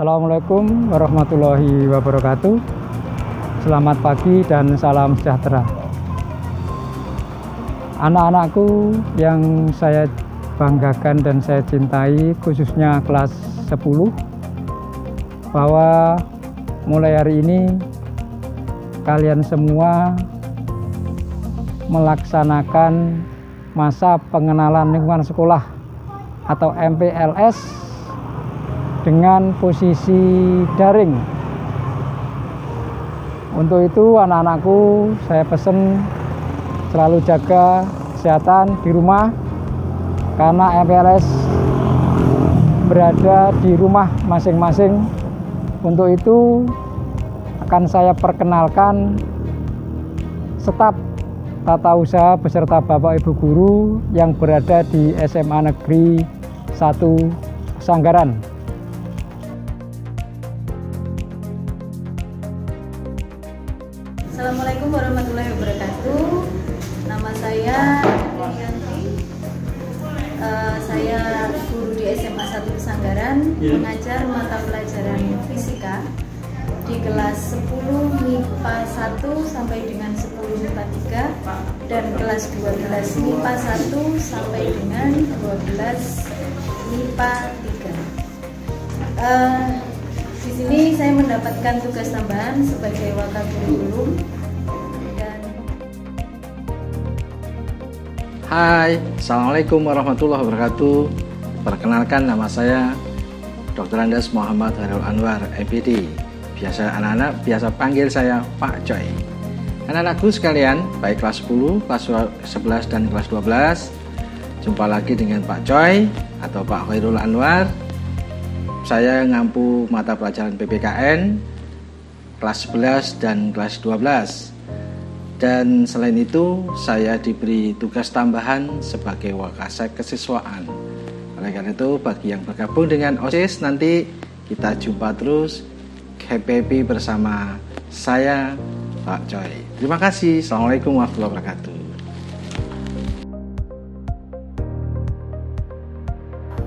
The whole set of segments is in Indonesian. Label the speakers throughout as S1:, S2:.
S1: Assalamualaikum warahmatullahi wabarakatuh. Selamat pagi dan salam sejahtera. Anak-anakku yang saya banggakan dan saya cintai, khususnya kelas 10, bahwa mulai hari ini kalian semua melaksanakan masa pengenalan lingkungan sekolah atau MPLS dengan posisi daring. Untuk itu anak-anakku saya pesan selalu jaga kesehatan di rumah, karena MPLS berada di rumah masing-masing. Untuk itu akan saya perkenalkan staf tata usaha beserta Bapak Ibu guru yang berada di SMA Negeri 1 Sanggaran.
S2: Assalamualaikum warahmatullahi wabarakatuh. Nama saya Yanti. Saya guru di SMA 1 Sanggaran, mengajar mata pelajaran fisika di kelas 10 MIPA 1 sampai dengan 10 MIPA 3 dan kelas 12 MIPA 1 sampai dengan 12 MIPA 3. Di sini saya mendapatkan tugas tambahan sebagai wakakurikulum.
S3: Hai, Assalamualaikum warahmatullahi wabarakatuh. Perkenalkan, nama saya Dr. Andes Muhammad Hairul Anwar, MPD. Biasa anak-anak biasa panggil saya Pak Coy. Anak-anakku sekalian, baik kelas 10, kelas 11 dan kelas 12, jumpa lagi dengan Pak Coy atau Pak Hairul Anwar. Saya ngampu mata pelajaran PPKN kelas 11 dan kelas 12. Dan selain itu, saya diberi tugas tambahan sebagai wakasek kesiswaan. Oleh karena itu, bagi yang bergabung dengan OSIS, nanti kita jumpa terus happy bersama saya, Pak Coy. Terima kasih. Assalamualaikum warahmatullahi wabarakatuh.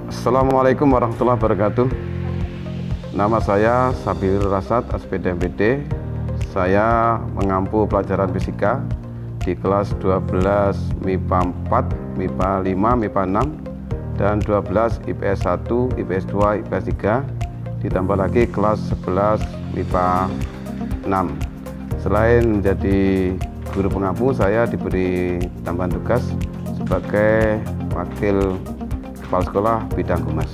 S4: Assalamualaikum warahmatullahi wabarakatuh. Nama saya Sabir Rasad, SPD MPD. Saya mengampu pelajaran fisika di kelas 12 MIPA 4, MIPA 5, MIPA 6, dan 12 IPS 1, IPS 2, IPS 3, ditambah lagi kelas 11 MIPA 6. Selain menjadi guru pengampu, saya diberi tambahan tugas sebagai wakil kepala sekolah bidang humas.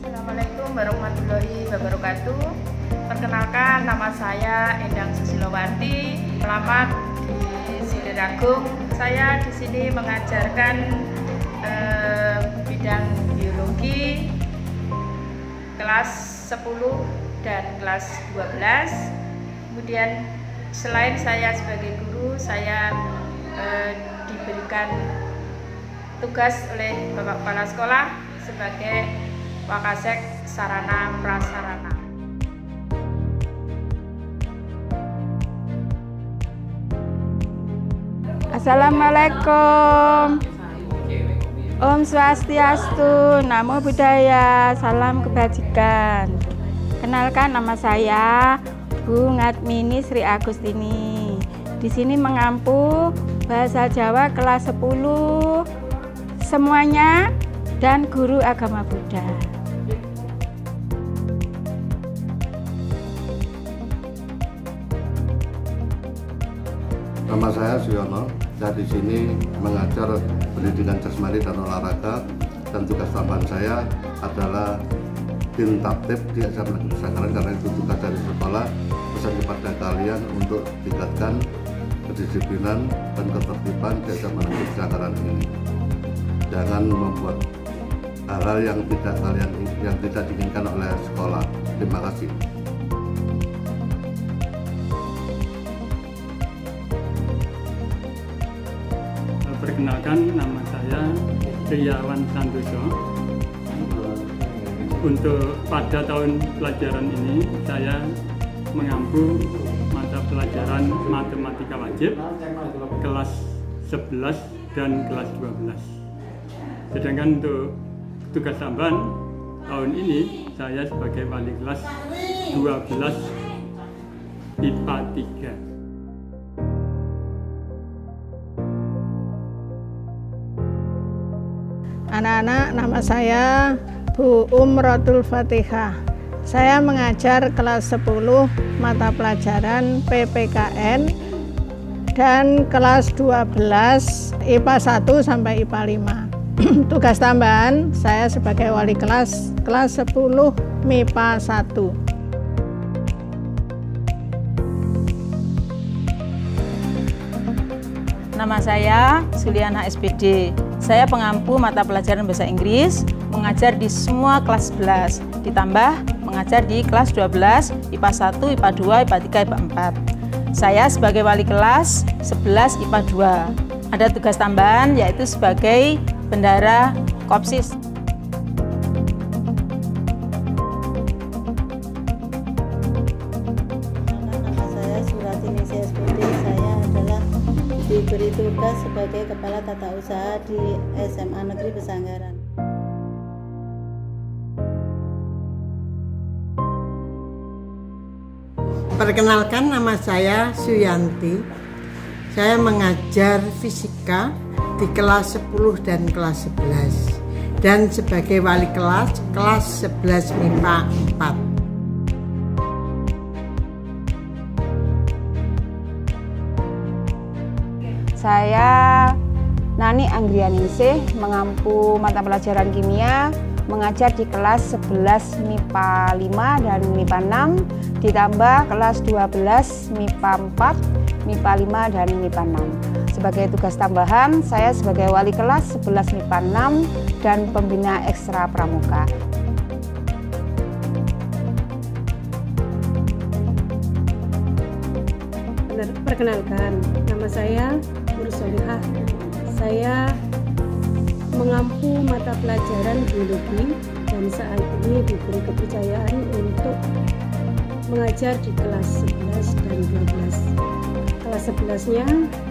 S5: Assalamualaikum warahmatullahi wabarakatuh. Perkenalkan, nama saya Endang Susilowanti. Selamat di Sideragung. Saya di sini mengajarkan bidang biologi kelas 10 dan kelas 12. Kemudian selain saya sebagai guru, saya diberikan tugas oleh Bapak Kepala Sekolah sebagai wakasek sarana prasarana.
S6: Assalamualaikum. Om Swastiastu, Namo Buddhaya, salam kebajikan. Kenalkan, nama saya Bu Ngatmini Sri Agustini. Di sini mengampu bahasa Jawa kelas 10 semuanya dan guru agama Buddha.
S7: Nama saya Suyono. Saya di sini mengajar pendidikan jasmani dan olahraga, dan tugas tambahan saya adalah Bintaptip di SMA Negeri Sanggaran. Karena itu tugas dari sekolah, pesan kepada kalian untuk tingkatkan kedisiplinan dan ketertiban di SMA Negeri Sanggaran ini. Jangan membuat hal-hal yang tidak diinginkan oleh sekolah. Terima kasih.
S8: Perkenalkan, nama saya Triawan Santoso. Untuk pada tahun pelajaran ini saya mengampu mata pelajaran matematika wajib kelas 11 dan kelas 12. Sedangkan untuk tugas tambahan tahun ini saya sebagai wali kelas 12 IPA 3.
S9: Anak-anak, nama saya Bu Umrotul Fatihah. Saya mengajar kelas 10 mata pelajaran PPKN dan kelas 12 IPA 1 sampai IPA 5. Tugas tambahan saya sebagai wali kelas 10 MIPA 1.
S10: Nama saya Suliana SPD. Saya pengampu mata pelajaran bahasa Inggris, mengajar di semua kelas 11, ditambah mengajar di kelas 12, IPA 1, IPA 2, IPA 3, IPA 4. Saya sebagai wali kelas 11 IPA 2. Ada tugas tambahan yaitu sebagai bendara Kopsis.
S11: Nama saya Suratini SPD. Saya adalah diberi tugas sebagai Kepala Tata Usaha di SMA Negeri Pesanggaran.
S12: Perkenalkan, nama saya Suyanti. Saya mengajar fisika di kelas 10 dan kelas 11 dan sebagai wali kelas 11 MIPA 4.
S6: Saya Nani Anggrianingsih, mengampu mata pelajaran kimia, mengajar di kelas 11 MIPA 5 dan MIPA 6, ditambah kelas 12 MIPA 4, MIPA 5 dan MIPA 6. Sebagai tugas tambahan, saya sebagai wali kelas 11 MIPA 6 dan pembina ekstra pramuka.
S13: Perkenalkan, nama saya Nursolihah. Saya mengampu mata pelajaran biologi dan saat ini diberi kepercayaan untuk mengajar di kelas 11 dan 12. Kelas 11-nya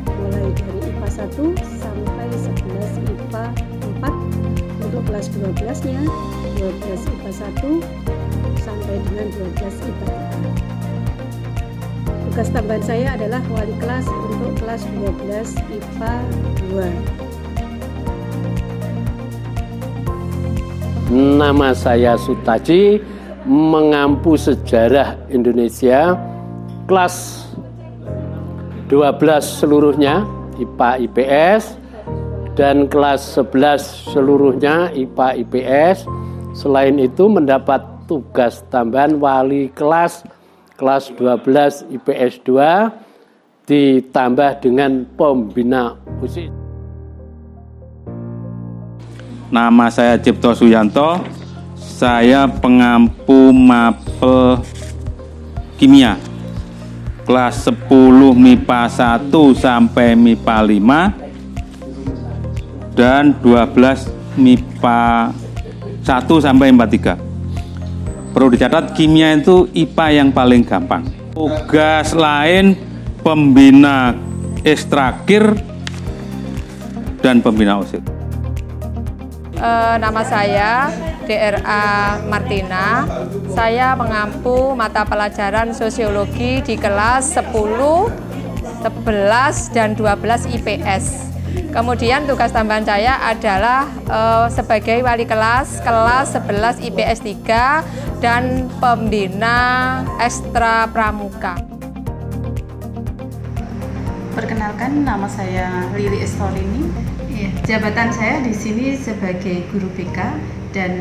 S13: mulai dari IPA 1 sampai 11 IPA 4. Untuk kelas 12-nya 12 IPA 1 sampai dengan 12 IPA 3. Tugas tambahan saya adalah wali kelas untuk kelas 12 IPA 2.
S14: Nama saya Sutaji, mengampu sejarah Indonesia kelas 12 seluruhnya IPA IPS dan kelas 11 seluruhnya IPA IPS. Selain itu mendapat tugas tambahan wali kelas 12 IPS 2 ditambah dengan pembina OSIS.
S15: Nama saya Cipto Suyanto, saya pengampu mapel kimia kelas 10 MIPA 1 sampai MIPA 5 dan 12 MIPA 1 sampai MIPA 3. Perlu dicatat, kimia itu IPA yang paling gampang. Tugas lain pembina ekstrakir dan pembina OSIS.
S16: Nama saya DRA Martina. Saya mengampu mata pelajaran sosiologi di kelas 10, 11, dan 12 IPS. Kemudian tugas tambahan saya adalah sebagai wali kelas 11 IPS 3 dan pembina ekstra pramuka.
S17: Perkenalkan, nama saya Lili Estorini. Jabatan saya di sini sebagai guru BK dan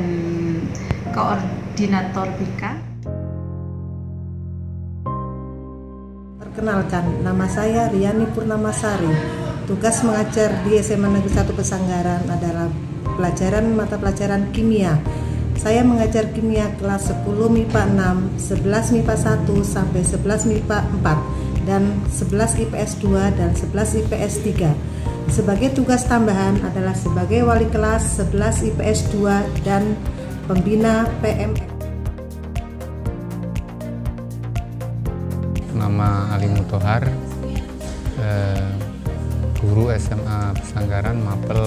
S17: koordinator BK.
S12: Perkenalkan, nama saya Riani Purnamasari. Tugas mengajar di SMA Negeri 1 Pesanggaran adalah mata pelajaran kimia. Saya mengajar kimia kelas 10 MIPA 6, 11 MIPA 1 sampai 11 MIPA 4 dan 11 IPS 2 dan 11 IPS 3. Sebagai tugas tambahan adalah sebagai wali kelas 11 IPS 2 dan pembina PMX.
S18: Nama Ali Mutohar, guru SMA Pesanggaran Mapel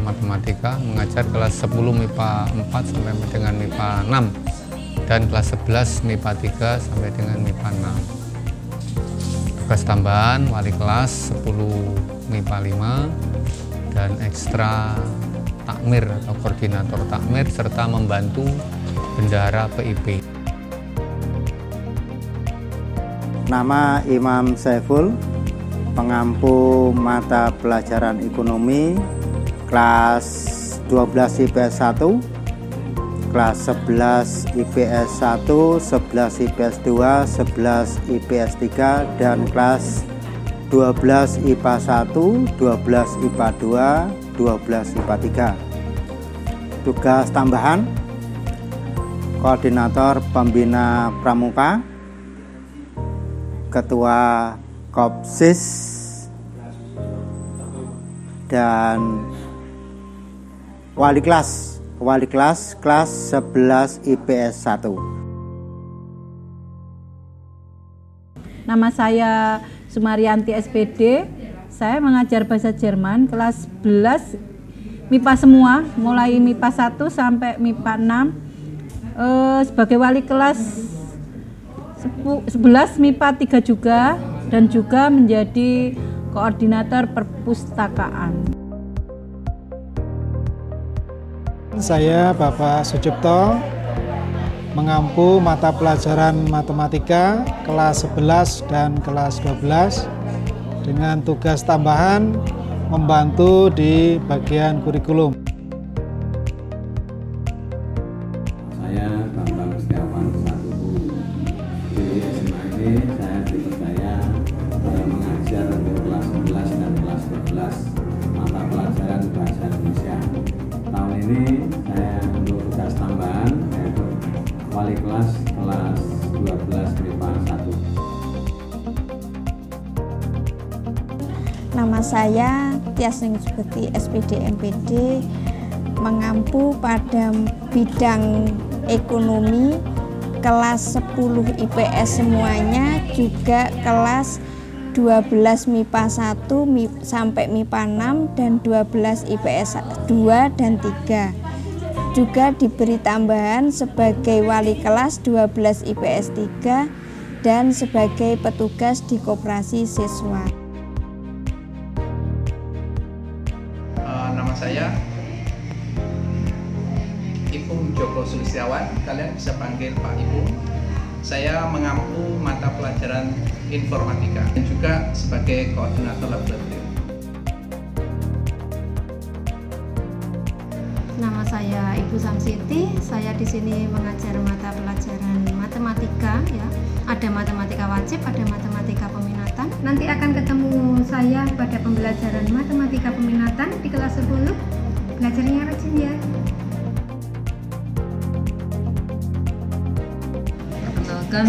S18: Matematika, mengajar kelas 10 MIPA 4 sampai dengan MIPA 6 dan kelas 11 MIPA 3 sampai dengan MIPA 6. Tugas tambahan wali kelas 10 MIPA 5 dan ekstra takmir atau koordinator takmir serta membantu bendahara PIP.
S19: Nama Imam Saiful, pengampu mata pelajaran ekonomi kelas 12 IPS 1, kelas 11 IPS 1, 11 IPS 2, 11 IPS 3, dan kelas 12 IPA 1, 12 IPA 2, 12 IPA 3. Tugas tambahan koordinator pembina pramuka, ketua Kopsis, dan wali kelas kelas 11 IPS 1.
S20: Nama saya Sumarianti SPD. Saya mengajar bahasa Jerman kelas 11 MIPA semua, mulai MIPA 1 sampai MIPA 6. Sebagai wali kelas 11 MIPA 3 juga, dan juga menjadi koordinator perpustakaan.
S21: Saya Bapak Sucipto, mengampu mata pelajaran matematika kelas 11 dan kelas 12 dengan tugas tambahan membantu di bagian kurikulum.
S22: Saya Bambang Setiawan Satubu. Di SMA ini saya dipercaya mengajar di kelas 11 dan kelas 12 mata pelajaran bahasa Indonesia. Tahun ini saya untuk tugas tambahan yaitu wali kelas 12 MIPA 1.
S23: Nama saya Tias Ningsbekti SPD MPD, mengampu pada bidang ekonomi kelas 10 IPS semuanya, juga kelas 12 MIPA 1 sampai MIPA 6 dan 12 IPS 2 dan 3. Juga diberi tambahan sebagai wali kelas 12 IPS 3 dan sebagai petugas di koperasi siswa.
S24: Nama saya Ipung Joko Sulistiawan, kalian bisa panggil Pak Ipung. Saya mengampu mata pelajaran informatika dan juga sebagai koordinator laboratorium.
S25: Nama saya Ibu Samsiti. Saya di sini mengajar mata pelajaran matematika, ya. Ada matematika wajib, ada matematika peminatan. Nanti akan ketemu saya pada pembelajaran matematika peminatan di kelas 10. Belajarnya rajin ya.
S26: Perkenalkan,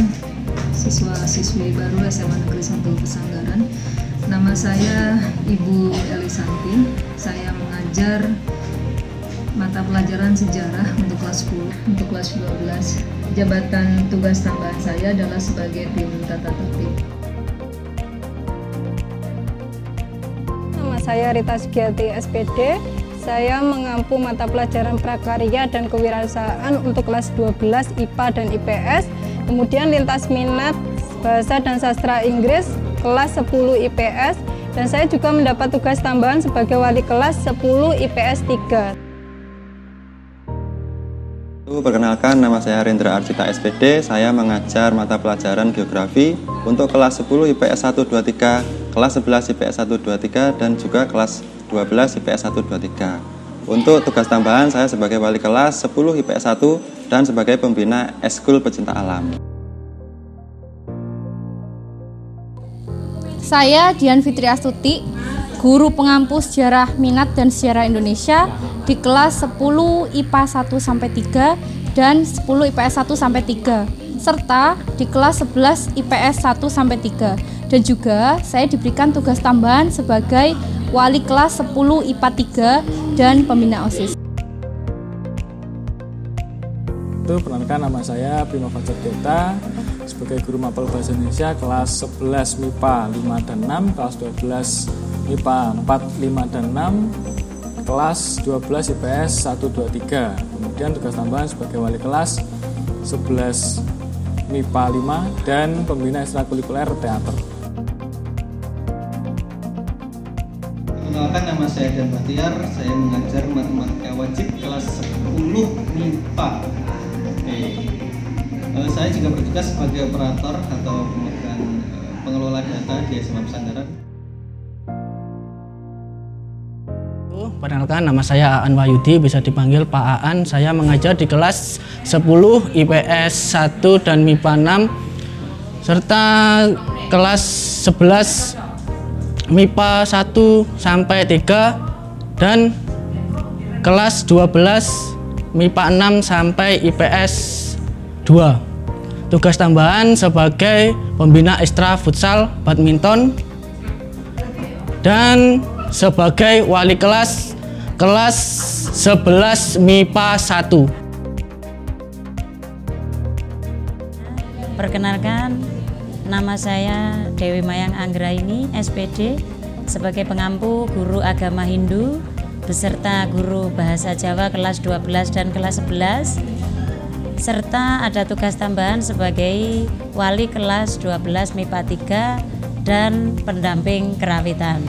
S26: siswa-siswi baru SMA Negeri 1 Pesanggaran. Nama saya Ibu Elisanti. Saya mengajar mata pelajaran sejarah untuk kelas 10, untuk kelas 12. Jabatan tugas tambahan saya adalah sebagai tim tata tertib.
S27: Nama saya Rita Sugiati SPD. Saya mengampu mata pelajaran prakarya dan kewirausahaan untuk kelas 12 IPA dan IPS. Kemudian lintas minat bahasa dan sastra Inggris kelas 10 IPS. Dan saya juga mendapat tugas tambahan sebagai wali kelas 10 IPS 3.
S28: Perkenalkan, nama saya Rendra Arcita SPD. Saya mengajar mata pelajaran geografi untuk kelas 10 IPS 123, kelas 11 IPS 123, dan juga kelas 12 IPS 123. Untuk tugas tambahan saya sebagai wali kelas 10 IPS 1 dan sebagai pembina Eskul Pecinta Alam.
S29: Saya Dian Fitri Astuti, guru pengampu sejarah minat dan sejarah Indonesia di kelas 10 IPA 1-3 dan 10 IPS 1-3, serta di kelas 11 IPS 1-3. Dan juga saya diberikan tugas tambahan sebagai wali kelas 10 IPA 3 dan pembina OSIS.
S30: Perkenalkan, nama saya Bima Fajar Deta sebagai guru mapel bahasa Indonesia kelas 11 MIPA 5 dan 6, kelas 12 MIPA 4, 5, dan 6, kelas 12 IPS 1, 2, 3. Kemudian tugas tambahan sebagai wali kelas 11 MIPA 5 dan pembina ekstrakurikuler teater.
S1: Perkenalkan, nama saya Dan Bahtiar, saya mengajar matematika wajib kelas 10 MIPA. Saya juga bertugas sebagai operator atau pemegang pengelola data di SMA Pesanggaran.
S2: Perkenalkan, nama saya Aan Wahyudi, bisa dipanggil Pak Aan. Saya mengajar di kelas 10 IPS 1 dan MIPA 6 serta kelas 11 MIPA 1 sampai 3 dan kelas 12 MIPA 6 sampai IPS 2. Tugas tambahan sebagai pembina ekstra futsal badminton dan sebagai wali kelas 11 MIPA 1.
S3: Perkenalkan, nama saya Dewi Mayang Anggraini, SPD, sebagai pengampu guru agama Hindu beserta guru bahasa Jawa kelas 12 dan kelas 11, serta ada tugas tambahan sebagai wali kelas 12 MIPA 3 dan pendamping kerawitan.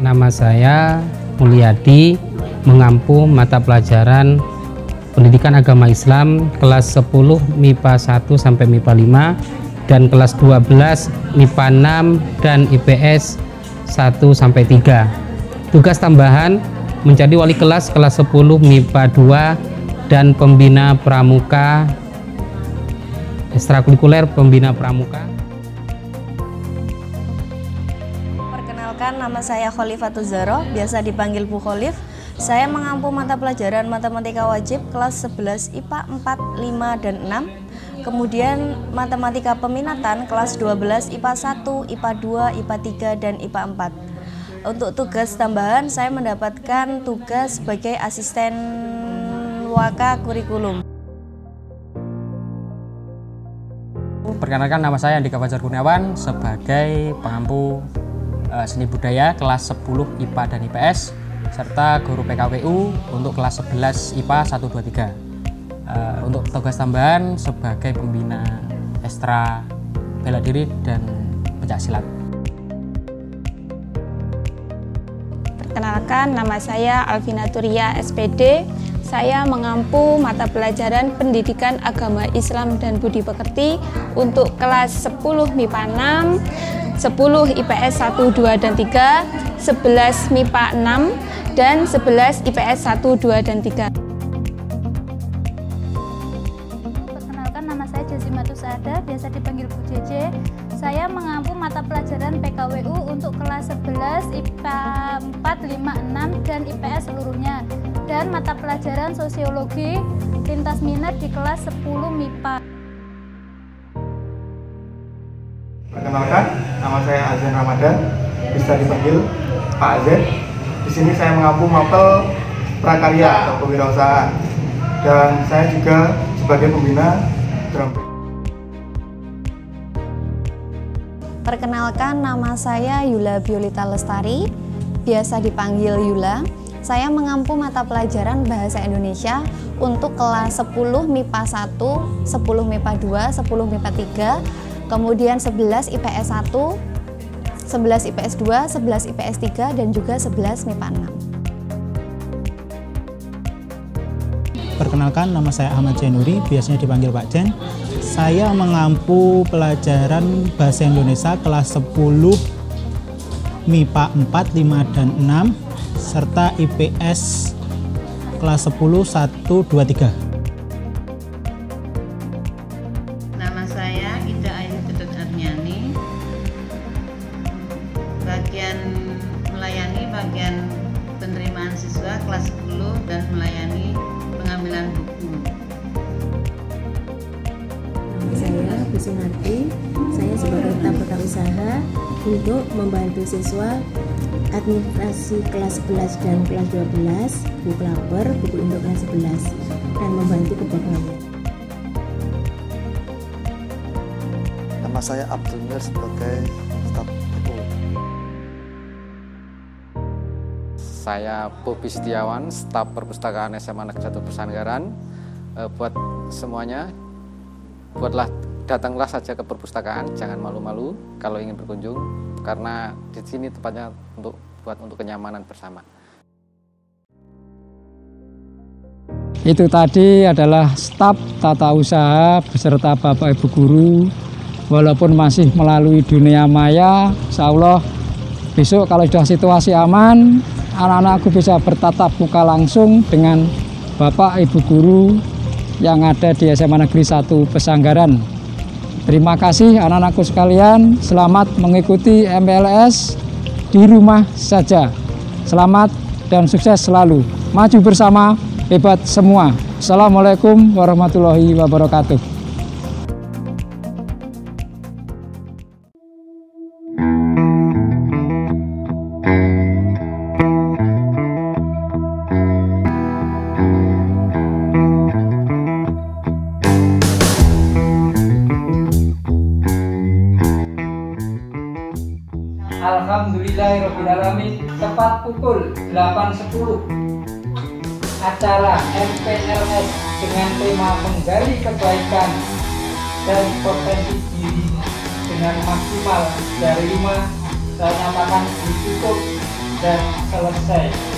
S4: Nama saya Mulyadi, mengampu mata pelajaran Pendidikan Agama Islam kelas 10 MIPA 1 sampai MIPA 5 dan kelas 12 MIPA 6 dan IPS 1 sampai 3. Tugas tambahan menjadi wali kelas 10 MIPA 2 dan pembina pramuka ekstrakurikuler pembina pramuka.
S5: Perkenalkan, nama saya Khalifatul Zahra, biasa dipanggil Bu Khalif. Saya mengampu mata pelajaran matematika wajib kelas 11 IPA 4, 5, dan 6. Kemudian matematika peminatan kelas 12 IPA 1, IPA 2, IPA 3, dan IPA 4. Untuk tugas tambahan saya mendapatkan tugas sebagai asisten waka kurikulum.
S7: Perkenalkan, nama saya Andika Fajar Kurniawan sebagai pengampu seni budaya kelas 10 IPA dan IPS serta guru PKWU untuk kelas 11 IPA 1, 2, 3. Untuk tugas tambahan sebagai pembina ekstra bela diri dan pencaksilat.
S8: Perkenalkan, nama saya Alvina Turia, SPD. Saya mengampu mata pelajaran Pendidikan Agama Islam dan Budi Pekerti untuk kelas 10 MIPA 6, 10 IPS 1, 2, dan 3, 11 MIPA 6, dan 11 IPS 1, 2, dan 3.
S9: Perkenalkan, nama saya Jazimatus Ada, biasa dipanggil Bu JJ. Saya mengampu mata pelajaran PKWU untuk kelas 11 IPA 4, 5, 6, dan IPS seluruhnya, dan mata pelajaran sosiologi lintas minat di kelas 10 MIPA.
S21: Perkenalkan, nama saya Azan Ramadan, bisa dipanggil Pak Azan. Di sini saya mengampu mapel prakarya atau kewirausahaan, dan saya juga sebagai pembina drum band.
S5: Perkenalkan, nama saya Yula Biolita Lestari, biasa dipanggil Yula. Saya mengampu mata pelajaran Bahasa Indonesia untuk kelas 10 MIPA 1, 10 MIPA 2, 10 MIPA 3, kemudian 11 IPS 1, 11 IPS 2, 11 IPS 3, dan juga 11 MIPA 6.
S10: Perkenalkan, nama saya Ahmad Jainuri, biasanya dipanggil Pak Jen. Saya mengampu pelajaran Bahasa Indonesia kelas 10 MIPA 4, 5, dan 6 serta IPS kelas 10 1, 2, 3.
S11: Nama saya Ida Ayu Ketut Arnyani, bagian melayani bagian penerimaan siswa kelas 10 dan melayani pengambilan buku.
S31: Saya Bu Sunarti, saya sebagai tabur usaha untuk membantu siswa administrasi kelas 11 dan kelas 12, buku lapor, buku induk kelas 11, dan membantu kepegawaian.
S32: Nama saya Abdul Mir sebagai
S7: Saya Bobi Setiawan, staf perpustakaan SMA Negeri 1 Pesanggaran. Buat semuanya, datanglah saja ke perpustakaan, jangan malu-malu kalau ingin berkunjung, karena di sini tempatnya untuk kenyamanan bersama.
S6: Itu tadi adalah staf tata usaha beserta Bapak Ibu guru. Walaupun masih melalui dunia maya, insya Allah besok kalau sudah situasi aman, anak-anakku bisa bertatap muka langsung dengan Bapak Ibu guru yang ada di SMA Negeri 1 Pesanggaran. Terima kasih anak-anakku sekalian, selamat mengikuti MPLS di rumah saja. Selamat dan sukses selalu. Maju bersama, hebat semua. Assalamualaikum warahmatullahi wabarakatuh.
S12: Alhamdulillahirrahmanirrahim. Tepat pukul 8.10 acara MPLS dengan tema menggali kebaikan dan potensi diri dengan maksimal dari 5 saya nyatakan ditutup dan selesai.